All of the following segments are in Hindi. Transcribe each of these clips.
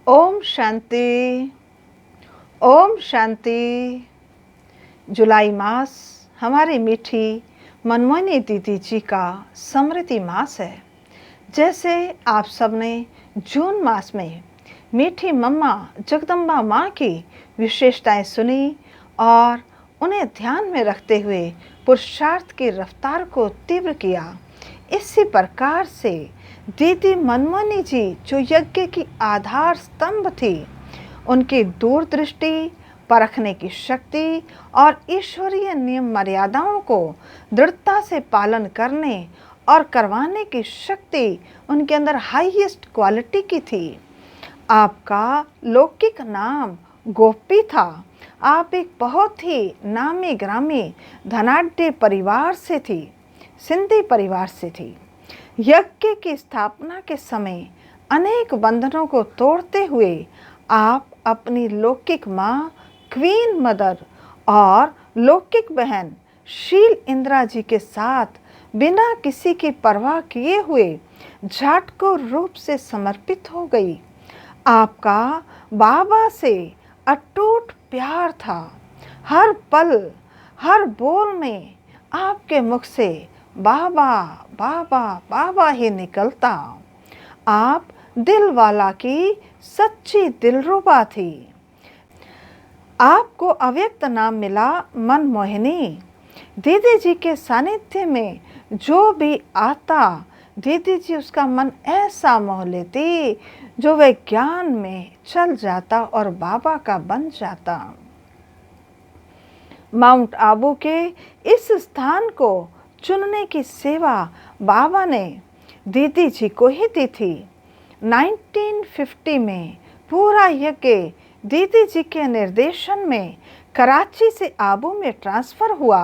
ओम शांति। ओम शांति। जुलाई मास हमारी मीठी मनमोहिनी दीदी जी का स्मृति मास है। जैसे आप सबने जून मास में मीठी मम्मा जगदम्बा माँ की विशेषताएं सुनी और उन्हें ध्यान में रखते हुए पुरुषार्थ की रफ्तार को तीव्र किया, इसी प्रकार से दीदी मनमोहिनी जी जो यज्ञ की आधार स्तंभ थी, उनकी दूरदृष्टि, परखने की शक्ति और ईश्वरीय नियम मर्यादाओं को दृढ़ता से पालन करने और करवाने की शक्ति उनके अंदर हाईएस्ट क्वालिटी की थी। आपका लौकिक नाम गोपी था। आप एक बहुत ही नामी ग्रामी धनाढ्य परिवार से थी, सिंधी परिवार से थी। यज्ञ की स्थापना के समय अनेक बंधनों को तोड़ते हुए आप अपनी लौकिक माँ क्वीन मदर और लौकिक बहन शील इंदिरा जी के साथ बिना किसी की परवाह किए हुए जाटको रूप से समर्पित हो गई। आपका बाबा से अटूट प्यार था। हर पल, हर बोल में आपके मुख से बाबा बाबा बाबा ही निकलता। आप दिलवाला की सच्ची दिलरुबा थी। आपको अव्यक्त नाम मिला मनमोहिनी। दीदी जी के सानिध्य में जो भी आता, दीदी जी उसका मन ऐसा मोह लेती जो वह ज्ञान में चल जाता और बाबा का बन जाता। माउंट आबू के इस स्थान को चुनने की सेवा बाबा ने दीदी जी को ही दी थी। 1950 में पूरा यज्ञ दीदी जी के निर्देशन में कराची से आबू में ट्रांसफ़र हुआ।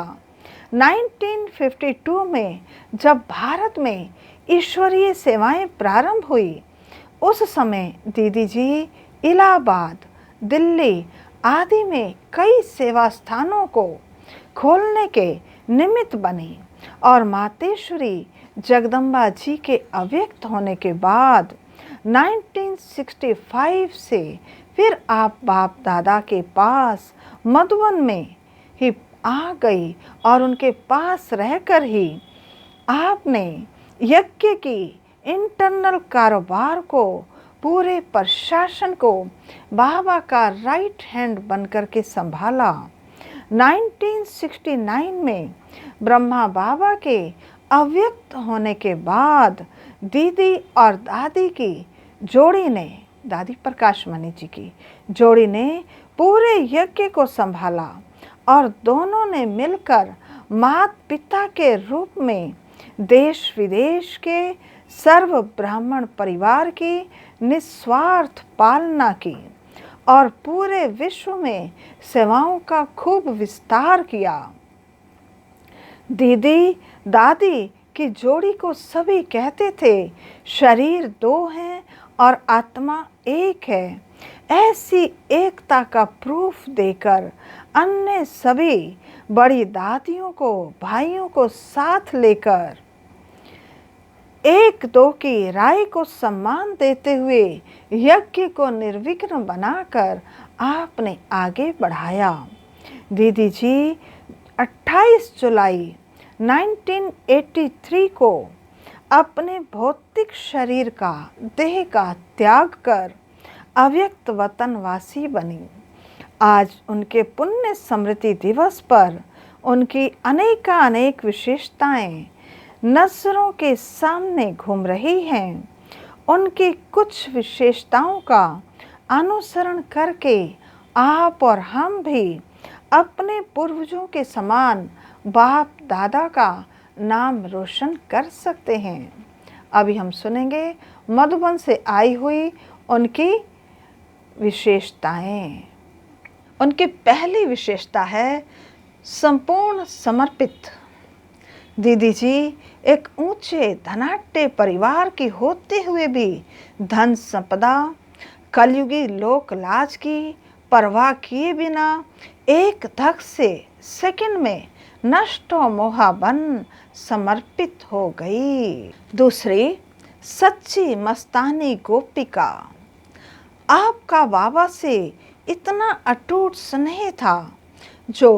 1952 में जब भारत में ईश्वरीय सेवाएं प्रारंभ हुई, उस समय दीदी जी इलाहाबाद, दिल्ली आदि में कई सेवा स्थानों को खोलने के निमित्त बनी और मातेश्वरी जगदम्बा जी के अव्यक्त होने के बाद 1965 से फिर आप बाप दादा के पास मधुबन में ही आ गई और उनके पास रहकर ही आपने यज्ञ की इंटरनल कारोबार को, पूरे प्रशासन को बाबा का राइट हैंड बनकर के संभाला। 1969 में ब्रह्मा बाबा के अव्यक्त होने के बाद दीदी और दादी की जोड़ी ने, दादी प्रकाश मणि जी की जोड़ी ने पूरे यज्ञ को संभाला और दोनों ने मिलकर माता पिता के रूप में देश विदेश के सर्व ब्राह्मण परिवार की निस्वार्थ पालना की और पूरे विश्व में सेवाओं का खूब विस्तार किया। दीदी दादी की जोड़ी को सभी कहते थे शरीर दो हैं और आत्मा एक है। ऐसी एकता का प्रूफ देकर अन्य सभी बड़ी दादियों को, भाइयों को साथ लेकर एक दो की राय को सम्मान देते हुए यज्ञ को निर्विघ्न बनाकर आपने आगे बढ़ाया। दीदी जी 28 जुलाई 1983 को अपने भौतिक शरीर का, देह का त्याग कर अव्यक्त वतनवासी बनी। आज उनके पुण्य स्मृति दिवस पर उनकी अनेक विशेषताएं नजरों के सामने घूम रही हैं। उनकी कुछ विशेषताओं का अनुसरण करके आप और हम भी अपने पूर्वजों के समान बाप दादा का नाम रोशन कर सकते हैं। अभी हम सुनेंगे मधुबन से आई हुई उनकी विशेषताएं। उनकी पहली विशेषता है संपूर्ण समर्पित। दीदी जी एक ऊंचे धनाढ्य परिवार की होते हुए भी धन संपदा, कलयुगी लोक लाज की परवाह किए बिना एक धक से सेकंड में नष्ट मोहा बन समर्पित हो गई। दूसरी, सच्ची मस्तानी गोपिका। आपका बाबा से इतना अटूट स्नेह था जो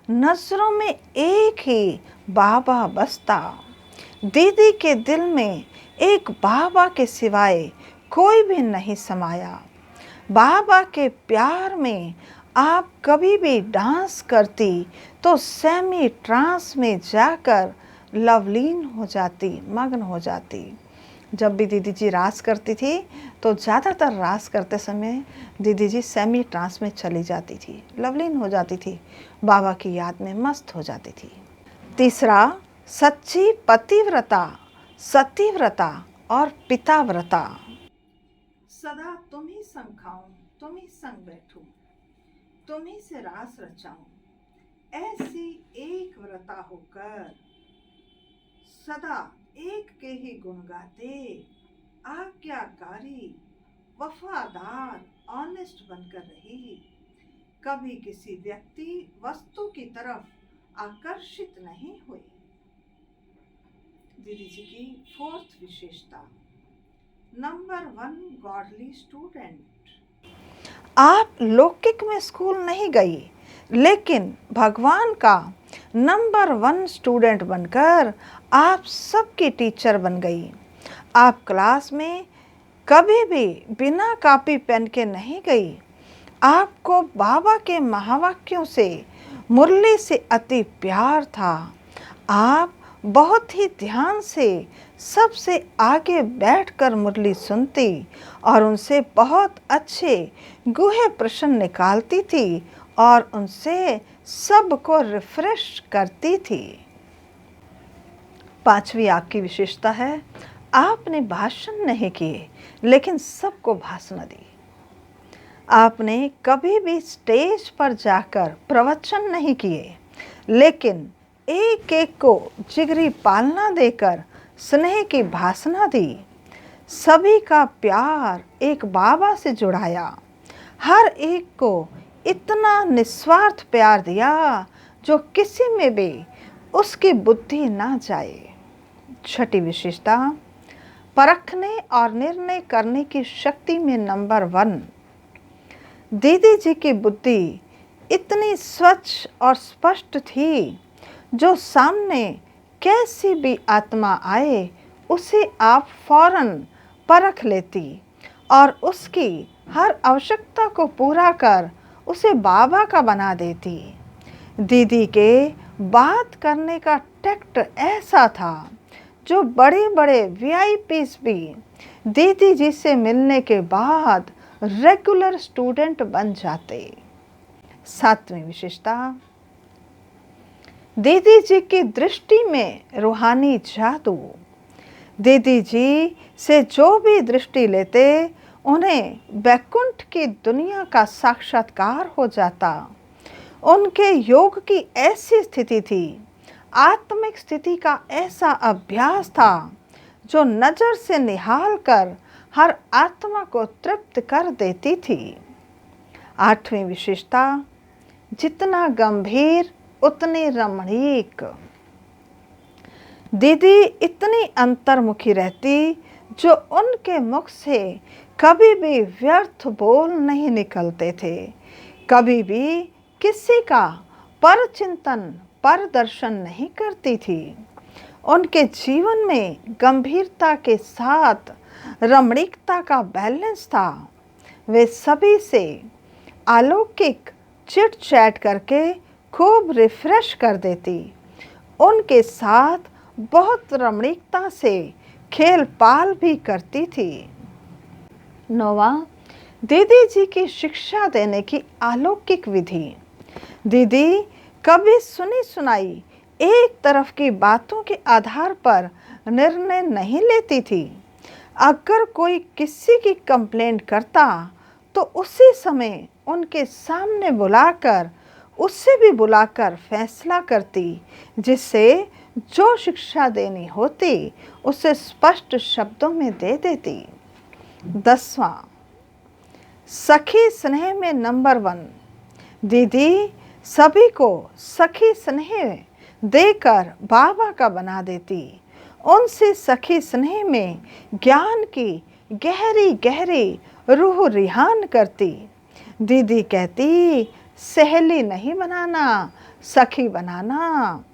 नजरों में एक ही बाबा बसता। दीदी के दिल में एक बाबा के सिवाय कोई भी नहीं समाया। बाबा के प्यार में आप कभी भी डांस करती तो सेमी ट्रांस में जाकर लवलीन हो जाती, मग्न हो जाती। जब भी दीदी जी रास करती थी तो ज़्यादातर रास करते समय दीदी जी सेमी ट्रांस में चली जाती थी, लवलीन हो जाती थी, बाबा की याद में मस्त हो जाती थी। तीसरा, सच्ची पतिव्रता, सतीव्रता और पिताव्रता। सदा तुम ही संग खाऊं, तुम ही संग बैठूं, तुम ही से रास रचाऊं, ऐसी एक व्रता होकर सदा एक के ही गुण गाते, आज्ञाकारी, वफादार, ऑनेस्ट बनकर रही। कभी किसी व्यक्ति वस्तु की तरफ आकर्षित नहीं हुई। दीदी जी की फोर्थ विशेषता, नंबर 1 गॉडली स्टूडेंट। आप लौकिक में स्कूल नहीं गई, लेकिन भगवान का नंबर 1 स्टूडेंट बनकर आप सबकी टीचर बन गई। आप क्लास में कभी भी बिना कॉपी पेन के नहीं गई। आपको बाबा के महावाक्यों से, मुरली से अति प्यार था। आप बहुत ही ध्यान से सबसे आगे बैठकर मुरली सुनती और उनसे बहुत अच्छे गूढ़े प्रश्न निकालती थी और उनसे सबको रिफ्रेश करती थी। पांचवी आपकी विशेषता है, आपने भाषण नहीं किए लेकिन सबको भाषण दी। आपने कभी भी स्टेज पर जाकर प्रवचन नहीं किए, लेकिन एक एक को जिगरी पालना देकर स्नेह की भाषणा दी। सभी का प्यार एक बाबा से जुड़ाया। हर एक को इतना निस्वार्थ प्यार दिया जो किसी में भी उसकी बुद्धि ना जाए। छठी विशेषता, परखने और निर्णय करने की शक्ति में नंबर 1। दीदी जी की बुद्धि इतनी स्वच्छ और स्पष्ट थी, जो सामने कैसी भी आत्मा आए उसे आप फौरन परख लेती और उसकी हर आवश्यकता को पूरा कर उसे बाबा का बना देती। दीदी के बात करने का टैक्ट ऐसा था जो बड़े बड़े वीआईपीज भी दीदी जी से मिलने के बाद रेगुलर स्टूडेंट बन जाते। सातवीं विशेषता, दीदी जी की दृष्टि में रूहानी जादू। दीदी जी से जो भी दृष्टि लेते उन्हें वैकुंठ की दुनिया का साक्षात्कार हो जाता। उनके योग की ऐसी स्थिति थी, आत्मिक स्थिति का ऐसा अभ्यास था जो नज़र से निहाल कर हर आत्मा को तृप्त कर देती थी। आठवीं विशेषता, जितना गंभीर उतनी रमणीक। दीदी इतनी अंतर्मुखी रहती जो उनके मुख से कभी भी व्यर्थ बोल नहीं निकलते थे। कभी भी किसी का परचिंतन, परदर्शन नहीं करती थी। उनके जीवन में गंभीरता के साथ रमणीकता का बैलेंस था। वे सभी से अलौकिक चिट चैट करके खूब रिफ्रेश कर देती। उनके साथ बहुत रमणीकता से खेल पाल भी करती थी। नौवां, दीदी जी की शिक्षा देने की अलौकिक विधि। दीदी कभी सुनी सुनाई एक तरफ की बातों के आधार पर निर्णय नहीं लेती थी। अगर कोई किसी की कंप्लेंट करता तो उसी समय उनके सामने बुलाकर, उससे भी बुलाकर फैसला करती, जिससे जो शिक्षा देनी होती उसे स्पष्ट शब्दों में दे देती। 10वां, सखी स्नेह में नंबर 1। दीदी सभी को सखी स्नेह देकर बाबा का बना देती। उनसे सखी स्नेह में ज्ञान की गहरी गहरी रूह रिहान करती। दीदी कहती, सहेली नहीं बनाना, सखी बनाना।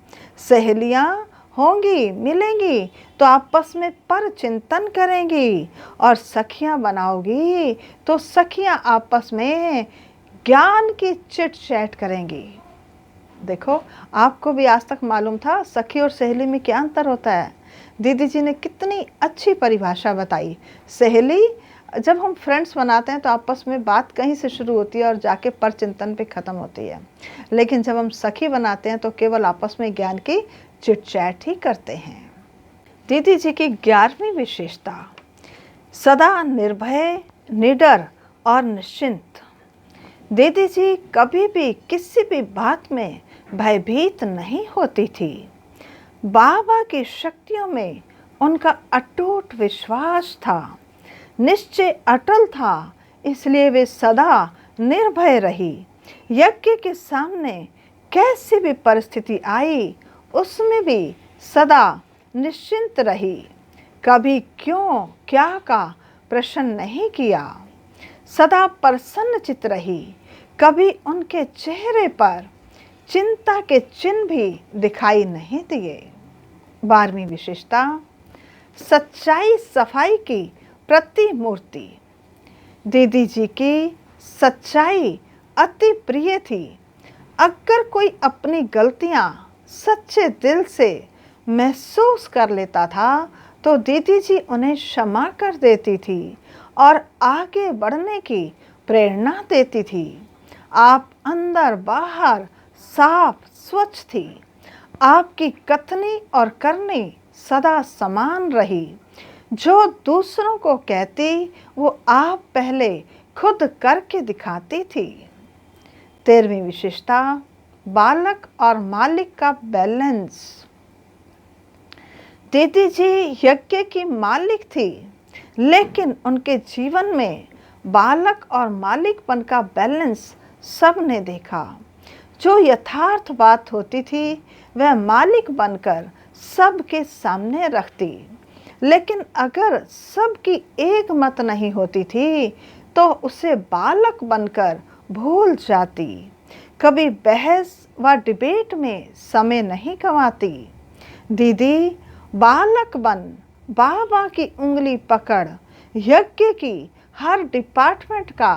सहेलियाँ होंगी, मिलेंगी तो आपस में पर चिंतन करेंगी, और सखियाँ बनाओगी तो सखियाँ आपस में ज्ञान की चिट चैट करेंगी। देखो, आपको भी आज तक मालूम था सखी और सहेली में क्या अंतर होता है? दीदी जी ने कितनी अच्छी परिभाषा बताई। सहेली, जब हम फ्रेंड्स बनाते हैं तो आपस में बात कहीं से शुरू होती है और जाके पर चिंतन पे ख़त्म होती है, लेकिन जब हम सखी बनाते हैं तो केवल आपस में ज्ञान की चिट चैट ही करते हैं। दीदी जी की 11वीं विशेषता, सदा निर्भय, निडर और निश्चिंत। दीदी जी कभी भी किसी भी बात में भयभीत नहीं होती थी। बाबा की शक्तियों में उनका अटूट विश्वास था, निश्चय अटल था, इसलिए वे सदा निर्भय रही। यज्ञ के सामने कैसी भी परिस्थिति आई, उसमें भी सदा निश्चिंत रही। कभी क्यों क्या का प्रश्न नहीं किया, सदा प्रसन्न चित रही। कभी उनके चेहरे पर चिंता के चिन्ह भी दिखाई नहीं दिए। 12वीं विशेषता, सच्चाई सफाई की प्रतिमूर्ति। दीदी जी की सच्चाई अति प्रिय थी। अगर कोई अपनी गलतियां सच्चे दिल से महसूस कर लेता था तो दीदी जी उन्हें क्षमा कर देती थी और आगे बढ़ने की प्रेरणा देती थी। आप अंदर बाहर साफ स्वच्छ थी। आपकी कथनी और करनी सदा समान रही। जो दूसरों को कहती वो आप पहले खुद करके दिखाती थी। 13वीं विशेषता, बालक और मालिक का बैलेंस। दीदी जी यज्ञ की मालिक थी, लेकिन उनके जीवन में बालक और मालिकपन का बैलेंस सबने देखा। जो यथार्थ बात होती थी वह मालिक बनकर सबके सामने रखती, लेकिन अगर सबकी एक मत नहीं होती थी तो उसे बालक बनकर भूल जाती। कभी बहस व डिबेट में समय नहीं गंवाती। दीदी बालक बन बाबा की उंगली पकड़ यज्ञ की हर डिपार्टमेंट का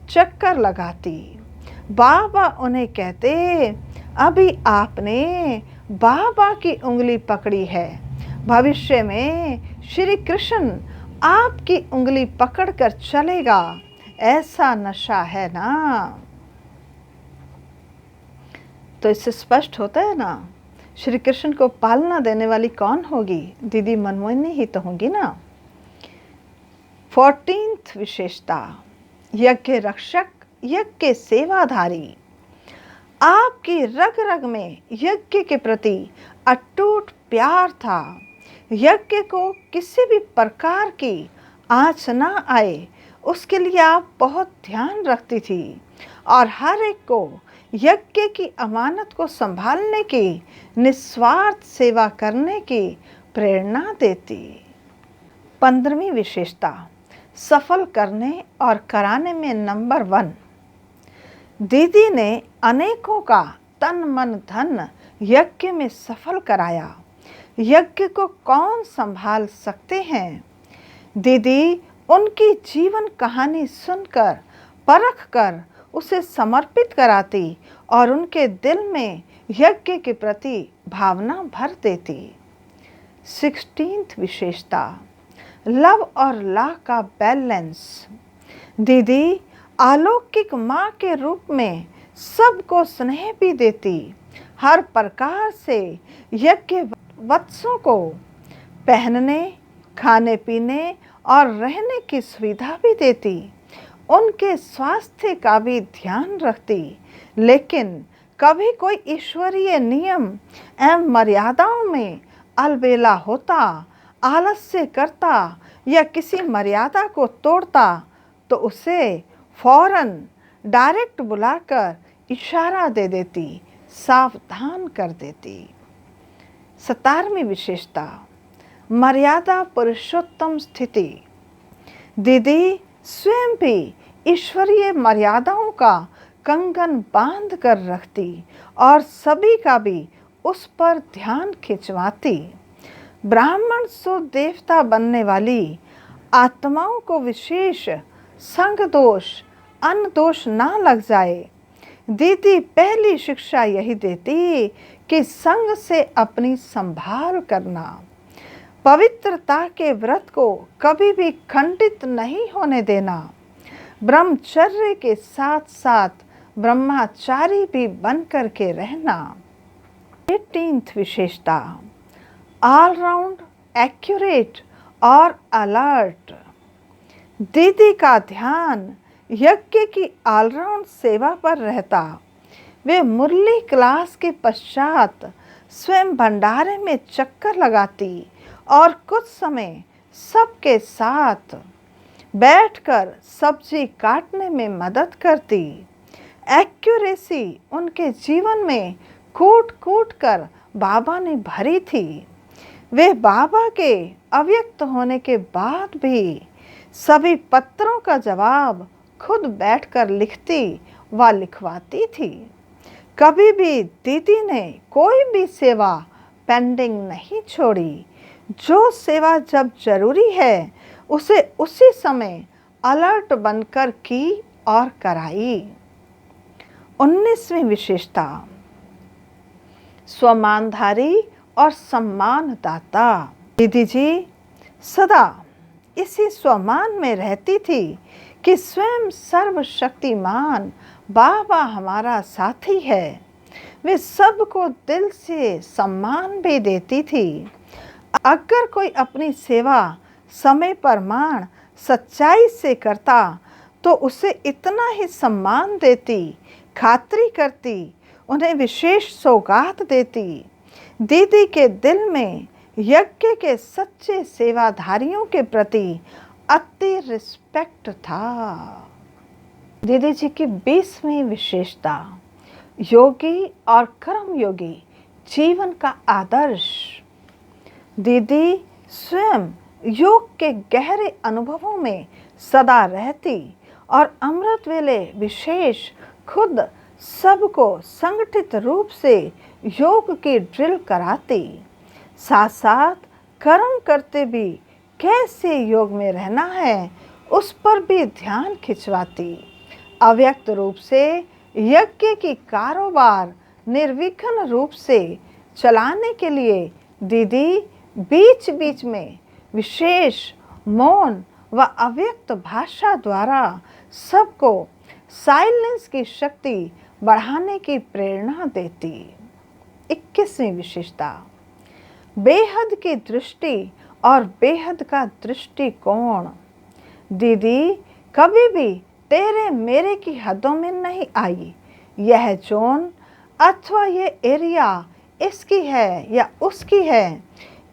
चक्कर लगाती। बाबा उन्हें कहते, अभी आपने बाबा की उंगली पकड़ी है, भविष्य में श्री कृष्ण आपकी उंगली पकड़कर चलेगा, ऐसा नशा है ना। तो इससे स्पष्ट होता है ना, श्री कृष्ण को पालना देने वाली कौन होगी? दीदी मनमोहिनी ही तो होंगी ना। 14th विशेषता, यज्ञ रक्षक, यज्ञ सेवाधारी। आपकी रग रग में यज्ञ के प्रति अटूट प्यार था। यज्ञ को किसी भी प्रकार की आँच ना आए उसके लिए आप बहुत ध्यान रखती थी और हर एक को यज्ञ की अमानत को संभालने की, निस्वार्थ सेवा करने की प्रेरणा देती। 15वीं विशेषता, सफल करने और कराने में नंबर 1। दीदी ने अनेकों का तन मन धन यज्ञ में सफल कराया। यज्ञ को कौन संभाल सकते हैं? दीदी उनकी जीवन कहानी सुनकर, परख कर उसे समर्पित कराती और उनके दिल में यज्ञ के प्रति भावना भर देती। 16th विशेषता, लव और ला का बैलेंस। दीदी अलौकिक माँ के रूप में सबको स्नेह भी देती। हर प्रकार से यज्ञ वत्सों को पहनने, खाने पीने और रहने की सुविधा भी देती। उनके स्वास्थ्य का भी ध्यान रखती, लेकिन कभी कोई ईश्वरीय नियम एवं मर्यादाओं में अलबेला होता, आलस्य करता या किसी मर्यादा को तोड़ता तो उसे फौरन डायरेक्ट बुलाकर इशारा दे देती, सावधान कर देती। 17वीं विशेषता, मर्यादा पुरुषोत्तम स्थिति। दीदी स्वयं भी ईश्वरीय मर्यादाओं का कंगन बांध कर रखती और सभी का भी उस पर ध्यान खिंचवाती। ब्राह्मण सो देवता बनने वाली आत्माओं को विशेष संग दोष, अन्न दोष ना लग जाए। दीदी पहली शिक्षा यही देती कि संग से अपनी संभाल करना, पवित्रता के व्रत को कभी भी खंडित नहीं होने देना, ब्रह्मचर्य के साथ साथ ब्रह्मचारी भी बनकर के रहना। 18th विशेषता, ऑल राउंड एक्यूरेट और अलर्ट। दीदी का ध्यान यज्ञ की ऑलराउंड सेवा पर रहता। वे मुरली क्लास के पश्चात स्वयं भंडारे में चक्कर लगाती और कुछ समय सबके साथ बैठकर सब्जी काटने में मदद करती। एक्यूरेसी उनके जीवन में कूट कूट कर बाबा ने भरी थी। वे बाबा के अव्यक्त होने के बाद भी सभी पत्रों का जवाब खुद बैठकर लिखती व लिखवाती थी। कभी भी दीदी ने कोई भी सेवा पेंडिंग नहीं छोड़ी। जो सेवा जब जरूरी है उसे उसी समय अलर्ट बनकर की और कराई। 19वीं विशेषता, स्वमानधारी और सम्मानदाता। दीदी जी सदा इसी स्वमान में रहती थी कि स्वयं सर्वशक्तिमान बाबा हमारा साथी है। वे सबको दिल से सम्मान भी देती थी। अगर कोई अपनी सेवा समय प्रमाण सच्चाई से करता तो उसे इतना ही सम्मान देती, खातिरी करती, उन्हें विशेष सौगात देती। दीदी के दिल में यज्ञ के सच्चे सेवाधारियों के प्रति अति रिस्पेक्ट था। दीदी जी की 20वीं विशेषता, योगी और कर्मयोगी जीवन का आदर्श। दीदी स्वयं योग के गहरे अनुभवों में सदा रहती और अमृत वेले विशेष खुद सबको संगठित रूप से योग की ड्रिल कराती। साथ साथ कर्म करते भी कैसे योग में रहना है उस पर भी ध्यान खिंचवाती। अव्यक्त रूप से यज्ञ की कारोबार निर्विघ्न रूप से चलाने के लिए दीदी बीच बीच में विशेष मौन व अव्यक्त भाषा द्वारा सबको साइलेंस की शक्ति बढ़ाने की प्रेरणा देती। 21वीं विशेषता, बेहद की दृष्टि और बेहद का दृष्टिकोण। दीदी कभी भी तेरे मेरे की हदों में नहीं आई। यह जोन अथवा ये एरिया इसकी है या उसकी है,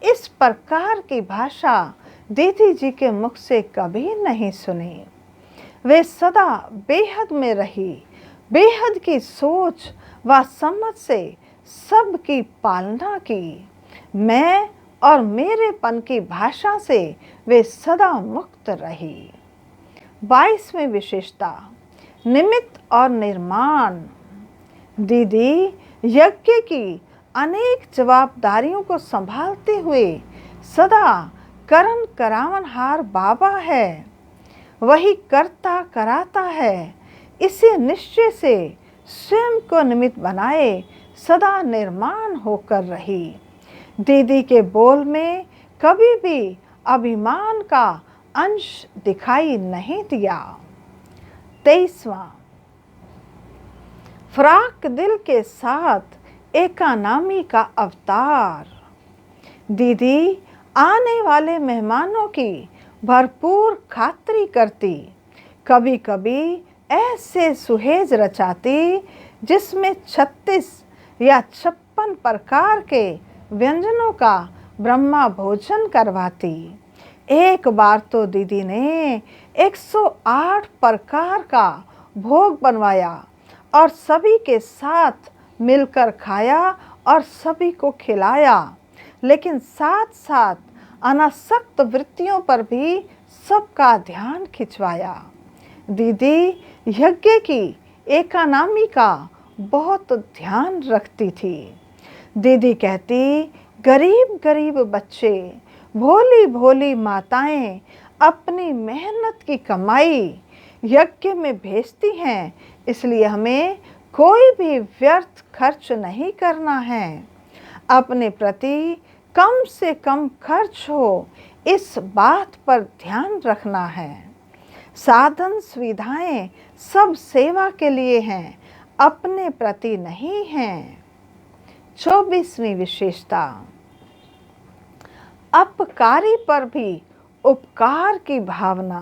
इस प्रकार की भाषा दीदी जी के मुख से कभी नहीं सुनी। वे सदा बेहद में रही। बेहद की सोच व समझ से सबकी पालना की। मैं और मेरेपन की भाषा से वे सदा मुक्त रही। 22वीं विशेषता, निमित्त और निर्माण। दीदी यज्ञ की अनेक जवाबदारियों को संभालते हुए सदा करण करावनहार बाबा है, वही करता कराता है, इसी निश्चय से स्वयं को निमित्त बनाए सदा निर्माण होकर रही। दीदी के बोल में कभी भी अभिमान का अंश दिखाई नहीं दिया। 23वां, फ्राक दिल के साथ एकानामी का अवतार। दीदी आने वाले मेहमानों की भरपूर खातिरी करती। कभी कभी ऐसे सुहेज रचाती जिसमें 36 या 56 प्रकार के व्यंजनों का ब्रह्मा भोजन करवाती। एक बार तो दीदी ने 108 प्रकार का भोग बनवाया और सभी के साथ मिलकर खाया और सभी को खिलाया, लेकिन साथ साथ अनासक्त वृत्तियों पर भी सबका ध्यान खिंचवाया। दीदी यज्ञ की एकानामी का बहुत ध्यान रखती थी। दीदी कहती, गरीब गरीब बच्चे, भोली भोली माताएं अपनी मेहनत की कमाई यज्ञ में भेजती हैं, इसलिए हमें कोई भी व्यर्थ खर्च नहीं करना है। अपने प्रति कम से कम खर्च हो, इस बात पर ध्यान रखना है। साधन सुविधाएं सब सेवा के लिए हैं, अपने प्रति नहीं हैं। 24वीं विशेषता, अपकारी पर भी उपकार की भावना।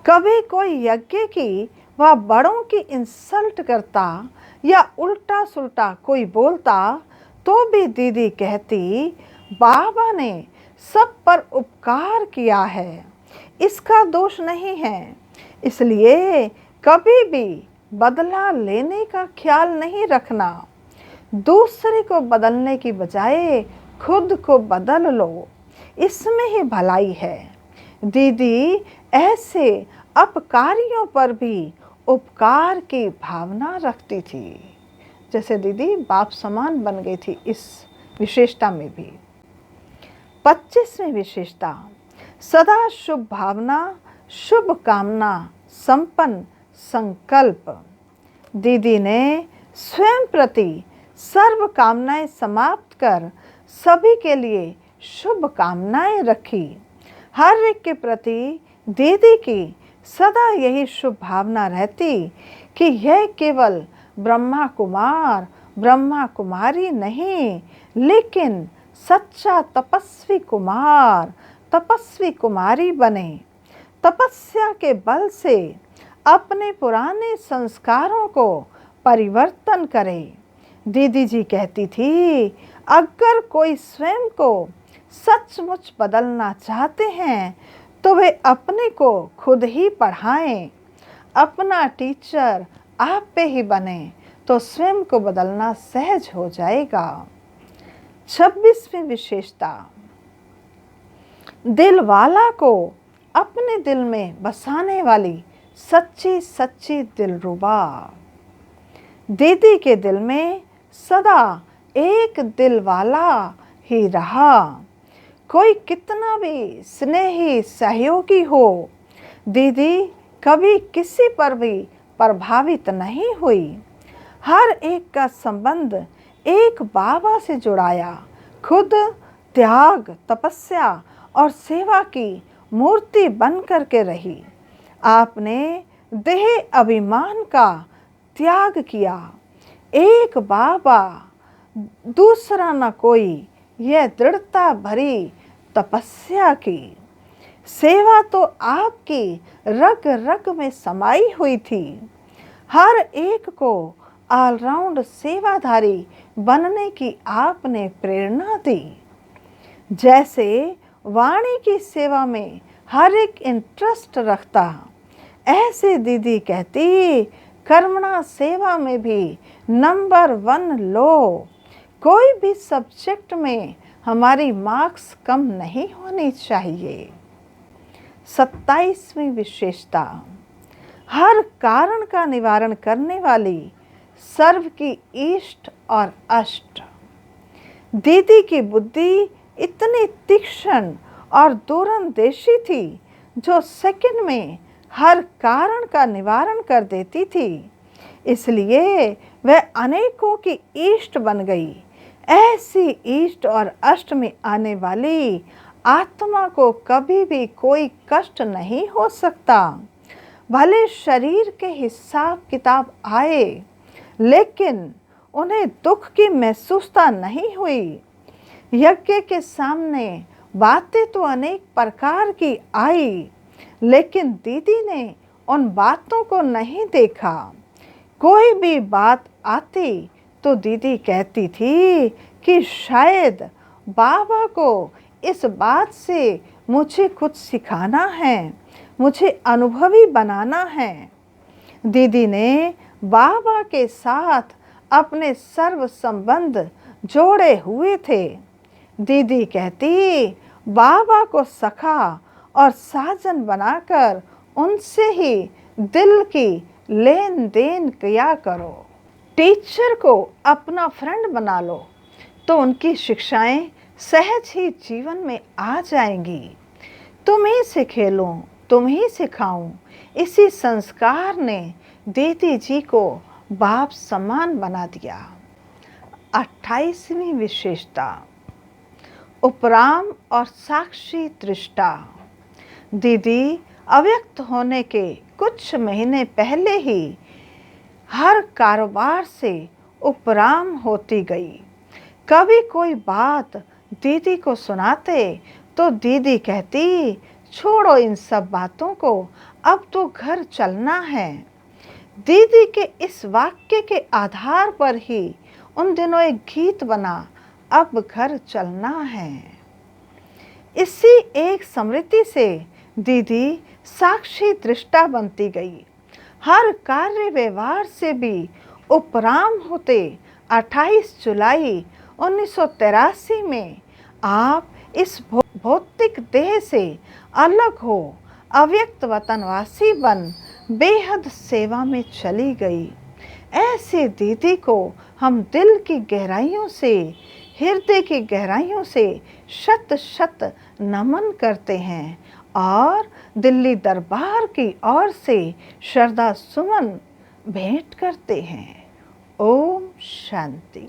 कभी कोई यज्ञ की व बड़ों की इंसल्ट करता या उल्टा सुल्टा कोई बोलता तो भी दीदी कहती, बाबा ने सब पर उपकार किया है, इसका दोष नहीं है, इसलिए कभी भी बदला लेने का ख्याल नहीं रखना। दूसरे को बदलने की बजाय खुद को बदल लो, इसमें ही भलाई है। दीदी ऐसे अपकारियों पर भी उपकार की भावना रखती थी। जैसे दीदी बाप समान बन गई थी इस विशेषता में भी। 25वीं विशेषता, सदा शुभ भावना, शुभ कामना, संपन्न संकल्प। दीदी ने स्वयं प्रति सर्व कामनाएं समाप्त कर सभी के लिए शुभ कामनाएं रखी। हर एक के प्रति दीदी की सदा यही शुभ भावना रहती कि यह केवल ब्रह्मा कुमार ब्रह्मा कुमारी नहीं, लेकिन सच्चा तपस्वी कुमार तपस्वी कुमारी बने। तपस्या के बल से अपने पुराने संस्कारों को परिवर्तन करे। दीदी जी कहती थी, अगर कोई स्वयं को सचमुच बदलना चाहते हैं तो वे अपने को खुद ही पढ़ाएं। अपना टीचर आप पे ही बने तो स्वयं को बदलना सहज हो जाएगा। 26वीं विशेषता, दिल वाला को अपने दिल में बसाने वाली सच्ची सच्ची दिलरुबा। दीदी के दिल में सदा एक दिल वाला ही रहा। कोई कितना भी स्नेही सहयोगी हो, दीदी कभी किसी पर भी प्रभावित नहीं हुई। हर एक का संबंध एक बाबा से जुड़ाया। खुद त्याग, तपस्या और सेवा की मूर्ति बन करके रही। आपने देह अभिमान का त्याग किया। एक बाबा दूसरा न कोई, यह दृढ़ता भरी तपस्या की। सेवा तो आपकी रग रग में समाई हुई थी। हर एक को ऑलराउंड सेवाधारी बनने की आपने प्रेरणा दी। जैसे वाणी की सेवा में हर एक इंटरेस्ट रखता, ऐसे दीदी कहती, कर्मणा सेवा में भी नंबर 1 लो। कोई भी सब्जेक्ट में हमारी मार्क्स कम नहीं होनी चाहिए। 27वीं विशेषता, हर कारण का निवारण करने वाली सर्व की इष्ट और अष्ट। दीदी की बुद्धि इतनी तीक्ष्ण और दूरंदेशी थी जो सेकंड में हर कारण का निवारण कर देती थी। इसलिए वह अनेकों की इष्ट बन गई। ऐसी इष्ट और अष्ट में आने वाली आत्मा को कभी भी कोई कष्ट नहीं हो सकता। भले शरीर के हिसाब किताब आए, लेकिन उन्हें दुख की महसूसता नहीं हुई। यज्ञ के सामने बातें तो अनेक प्रकार की आई, लेकिन दीदी ने उन बातों को नहीं देखा। कोई भी बात आती तो दीदी कहती थी कि शायद बाबा को इस बात से मुझे कुछ सिखाना है, मुझे अनुभवी बनाना है। दीदी ने बाबा के साथ अपने सर्व संबंध जोड़े हुए थे। दीदी कहती, बाबा को सखा और साजन बनाकर उनसे ही दिल की लेन देन किया करो। टीचर को अपना फ्रेंड बना लो तो उनकी शिक्षाएं सहज ही जीवन में आ जाएंगी। तुम ही सिखेलूं, तुम ही सिखाऊं, इसी संस्कार ने दीदी जी को बाप समान बना दिया। 28वीं विशेषता, उपराम और साक्षी दृष्टा। दीदी अव्यक्त होने के कुछ महीने पहले ही हर कारोबार से उपराम होती गई। कभी कोई बात दीदी को सुनाते तो दीदी कहती, छोड़ो इन सब बातों को, अब तो घर चलना है। दीदी के इस वाक्य के आधार पर ही उन दिनों एक गीत बना, अब घर चलना है। इसी एक स्मृति से दीदी साक्षी दृष्टा बनती गई। हर कार्य व्यवहार से भी उपराम होते 28 जुलाई 1983 में आप इस भौतिक देह से अलग हो अव्यक्त वतनवासी बन बेहद सेवा में चली गई। ऐसे दीदी को हम दिल की गहराइयों से, हृदय की गहराइयों से शत शत नमन करते हैं और दिल्ली दरबार की ओर से श्रद्धा सुमन भेंट करते हैं। ओम शांति।